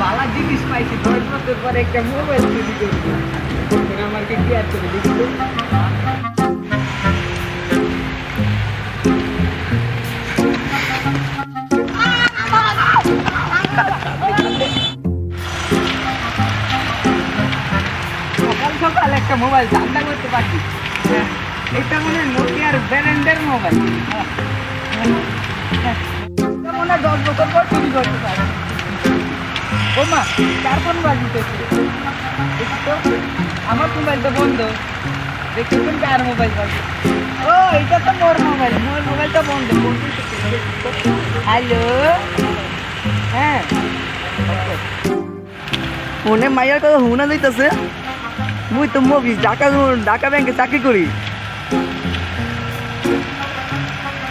ভালো জিনিস পাইছি 10 বছর পরে একটা মোবাইল চুরি করছি আমাকে কি আর করে দেখি তো সকাল সকাল একটা মোবাইল ধান্দা করতে পারছি এটা মনে হয় নোকিয়ার ব্র্যান্ডের মোবাইল এটা মনে হয় 10 বছর পর চুরি করতে পারে ও মা কার ফোন বাজতেছে তো আমার মোবাইল তো বন্ধ দেখুন কার মোবাইল বাজে ও এটা তো মোর মোবাইলটা বন্ধ হ্যালো হ্যাঁ ফোনে মাইয়ার কথা হুনা যাইতেছে মুই তো মগি ঢাকা ব্যাংকে চাকরি করি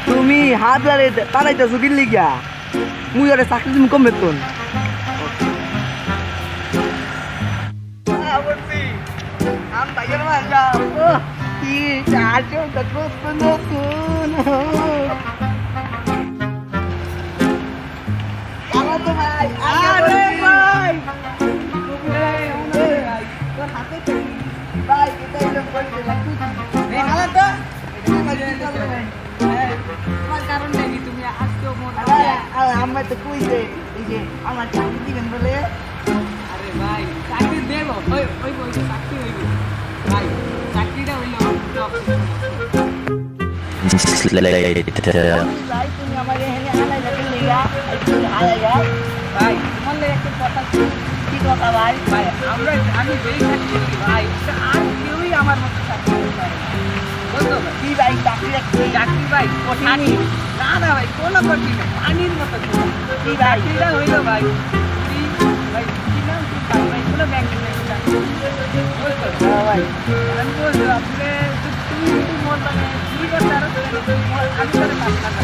তুমি হাত ধরে তাড়াইতেছো কি লিগা মুই আরে চাকরি তুমি কম বেতন কি চাচো কত নতুন ভাই আরে ভাই ভাই এটা এলো বলতে লাগি এই হালা তো তোমার কারণ নাকি তুমি আজকেও মোর আমরা তো কই যে এই যে আমার চাকরি দিবেন বলে আরে ভাই চাকরি দেব ওই ওই ওই চাকরি হইব ভাই চাকরিটা হইলো ভাই তুমি আমার এখানে আলাই যাবে লিগা একটু হালাইয়া ভাই তোমার লাগে একটা কথা কি কথা ভাই ভাই আমি যেই চাকরি করি ভাই আর কেউই আমার মতো চাকরি করতে পারে না বুঝছো ভাই কি ভাই চাকরি রাখছি চাকরি ভাই কঠিন না না ভাই কোনো কঠিন না পানির মতো কি ভাই চাকরিটা হইলো ভাই ভাই কি নাম কি ভাই কোনো ব্যাংকের চাকরি বুঝছো ভাই আমি বলছো আপনি তুমি যদি মন মানে চুরি করতে আরো আমি তাহলে কাজ কাজ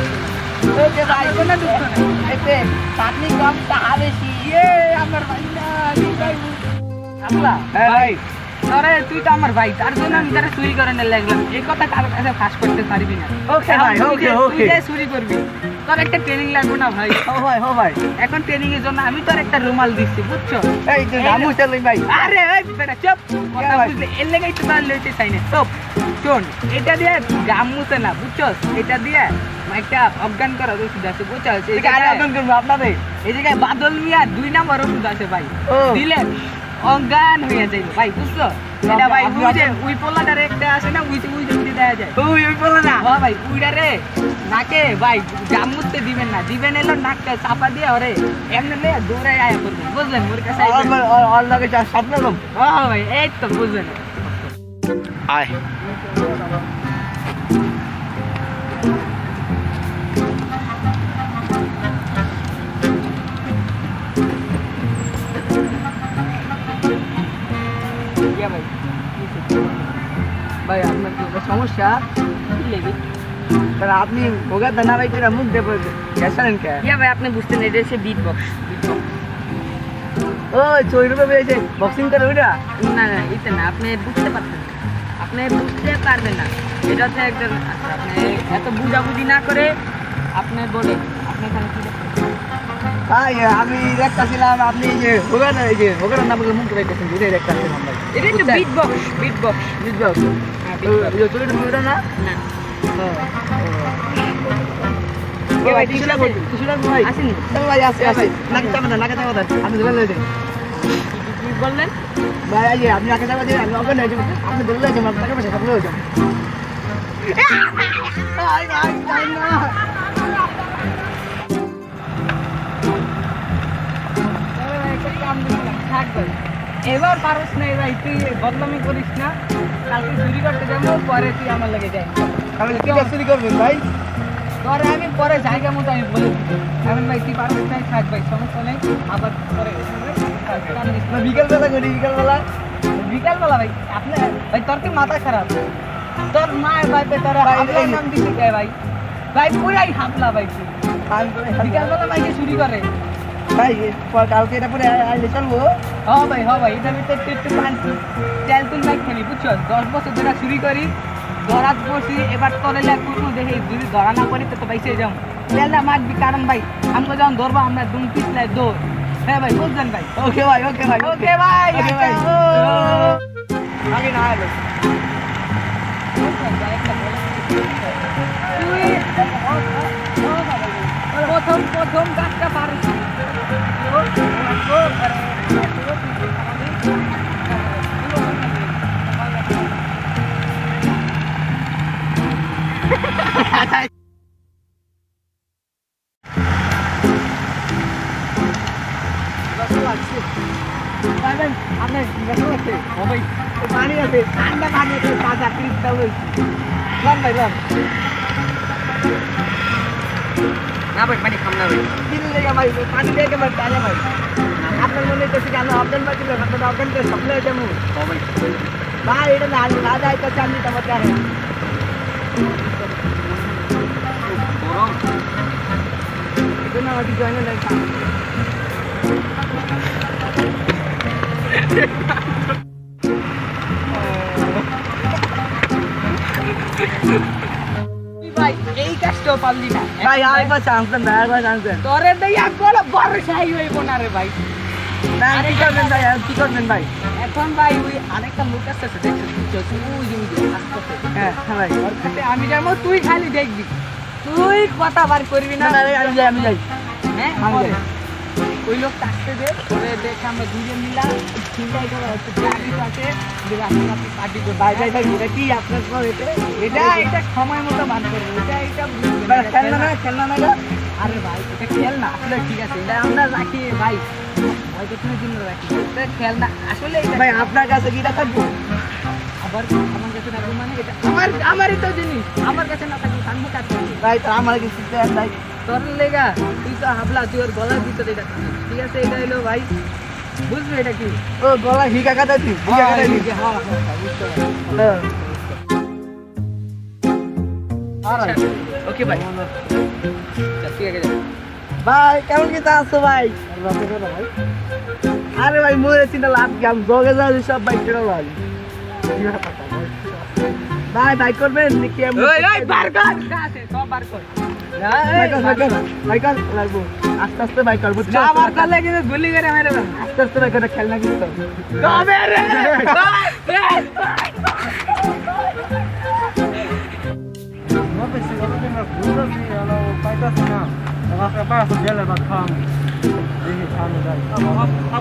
ওই যে ভাই কোনো দুঃখ নেই এতে চাকরি কম টাকা বেশি ইয়ে আমার ভাই না ভাই আমলা ভাই আরে তুই তো আমার ভাই তার জন্য আমি তারা চুরি করে নিয়ে লাগলাম এই কথা কারোর কাছে ফাঁস করতে পারবি না ওকে ভাই ওকে তুই ওকে যে চুরি করবি তোর একটা ট্রেনিং লাগবে না ভাই ও ভাই এখন ট্রেনিং এর জন্য আমি তোর একটা রুমাল দিচ্ছি বুঝছো এই যে গামু চলই ভাই আরে ওই বেটা চুপ কথা ভাই? বুঝলে এর লেগেই তো তার লইতে চাই না চুপ শোন এটা দিয়ে গামুতে না বুঝছস এটা দিয়ে একটা অজ্ঞান করার ওষুধ আছে বুঝছস ঠিক আছে আবেদন করব আপনাদের এই জায়গায় বাদল মিয়া 2 নাম্বার ওষুধ আছে ভাই ও। দিলে অজ্ঞান হয়ে যাইবে ভাই বুঝছো এটা ভাই ওই যে উই পোলাটার একটা আছে না উই যদি দেয়া যায় ওই বলে না হ্যাঁ ভাই উইডারে নাকে ভাই গামুতে দিবেন না দিবেন এলো নাকটা চাপা দিয়ে ওরে এমনি লে দৌড়াই আয়া করবেন বুঝলেন মোর কাছে আইবেন। আর লাগে স্বপ্ন কম হ্যাঁ ভাই এই তো বুঝলেন আয় ইয়া ভাই ভাই আপনার কি কোনো সমস্যা কি লেগে তাহলে আপনি ভোগা দানা ভাই করে মুখ দেব গেছেন কে ইয়া ভাই আপনি বুঝতেন এটা হচ্ছে বিট বক্স ওই চৈরবে বেজে বক্সিং করে ওইটা না না এটা না আপনি বুঝতে পারছেন না। আপনি বুঝতে পারবেন না এটা হচ্ছে একজন আচ্ছা, আপনি এত বুঝাবুঝি না করে আপনি বলে আপনি এখানে কি দেখছেন? ভাই আমি দেখতেছিলাম আপনি এই যে ভোগা এই যে ভোগার নাম বলে মুখ রেখেছেন এটাই দেখতেছিলাম ভাই এটা হচ্ছে বিট বক্স বুঝবাও হ্যাঁ beat box। চৈরবে ওইটা না না ও ভাই কিছুটা ভাই আসেনি ভাই আছে আছে নাকি যাবে না নাকি যাবে না আপনি ধরে লয়ে কি বললেন ভাই এই যে আপনি নাকি যাবে আমি ওকে নিয়ে যাবো আপনি ধরে লয়ে যাবেন টাকা পয়সা সব লয়ে যাবেন ভাই ভাই ভাই না একটা কাম দিলাম থাকবে এবার পারস না ভাই তুই বদনামি করিস না কালকে চুরি করতে যাবো পরে তুই আমার লাগে যাই আমি কি চুরি করবেন ভাই পরে আমি পরে জায়গা মতো আমি বলে দিচ্ছি এমন ভাই তুই পারস নাই থাক ভাই সমস্যা নেই আবার পরে না বিকেলবেলা করি বিকেলবেলা বিকালবেলা ভাই আপনি ভাই তোর কি মাথা খারাপ তোর মা ভাই তোর ভাই, হামলার এই- নাম দিছি কে ভাই ভাই পুরাই হামলা ভাই তুই বিকালবেলা ভাই চুরি করে ভাই কালকে এটা পরে আইলে চলবো হ্যাঁ ভাই এটার ভিতরে তুই একটু পানছি তেল তুল ভাই খেলি বুঝছো 10 বছর ধরে চুরি করি ধরাত বসি এবার তোর এলাকা কোনো দেখে যদি ধরা না করি তো বাইসে যাও তেলটা মারবি কারণ ভাই আমাকে যখন ধরবো আমরা দুম পিছলাই দৌড় হ্যাঁ ভাই বুঝছেন ভাই ওকে ভাই ওকে ভাই ওকে ভাই ওকে ভাই আচ্ছা, ও। আমি না এলো বুঝছেন ভাই, একটা বল। তুই প্রথম কাজটা পারিস ভাই ভাই আপনি গেছো আছে ও ভাই পানি আছে ঠান্ডা পানি আছে তাজা ক্রিস্টাল হইছে লন ভাই লন না ভাই পানি খাম না ভাই দিন লেগে ভাই পানি লেগে ভাই তাজা ভাই আপনার মনে হচ্ছে কেন অবদান বাকি লোক আপনার অবদান করে স্বপ্ন হয়েছে মু ভাই ভাই এটা না না যায় তো চান্দি তোমার কাছে গরম এটা না আমাকে জয়েন নাই খা তুই ভাই এই কাজটাও পারলি না ভাই আরেকবার চান্স দেন ভাই আরেকবার চান্স দেন তোরে দেয়া বড় বর্ষাই হইব না রে ভাই না কি করবেন ভাই আর কি করবেন ভাই এখন ভাই ওই আরেকটা লোক আছে দেখছিস ওই যে আসতেছে হ্যাঁ হ্যাঁ ভাই ওর কাছে আমি যাবো তুই খালি দেখবি তুই কথা বার করবি না না না আমি যাই আমি যাই হ্যাঁ আমি পরে। যাই। ওই লোক আসতে দে ওরে দেখে আমরা দুজন মিলা চিন্তাই করে হচ্ছে গাড়ি আছে যে রাস্তাঘাটে পার্টি করবো ভাই ভাই ভাই এটা কি আপনার পর এটা এটা সময় মতো বার করবো এটা বুঝবি না, ভাই, এটা খেলনা না খেলনা না গো? আরে ভাই এটা খেল না আসলে ঠিক আছে এটা আমরা রাখি ভাই হয়তো তুমি দিন রাখি এটা খেল না আসলে এটা ভাই আপনার কাছে কি এটা থাকবো আবার আমার কাছে থাকবে মানে এটা আমারই তো জিনিস আমার কাছে না থাকলে থাকবো কাজ করবি ভাই তো আমার কিছু দেন ভাই তোর লেগা তুই তো হাবলা তুই ওর গলার ভিতরে এটা থাকিস। ঠিক আছে এটা হলো ভাই বুঝবি এটা কি ও গলা হিকা কাটা দি হিকা কাটা দি হ্যাঁ হ্যাঁ বুঝতে পারছি হ্যাঁ ওকে ভাই আচ্ছা, ঠিক আছে যা। ভাই কেমন কি আছো ভাই আরে ভাই মরে চিন্তা লাভ কি আমি জগে যাও সব বাইক চড়া ভাই ভাই বাইক করবেন নাকি আমি ওই ওই বার কর কাছে সব বার কর বাইক লাগবো আস্তে আস্তে বাইক করবো না বার করলে কিন্তু গুলি করে মেরে দেব আস্তে আস্তে বাইক করে খেলনা কিন্তু কবে রে Apa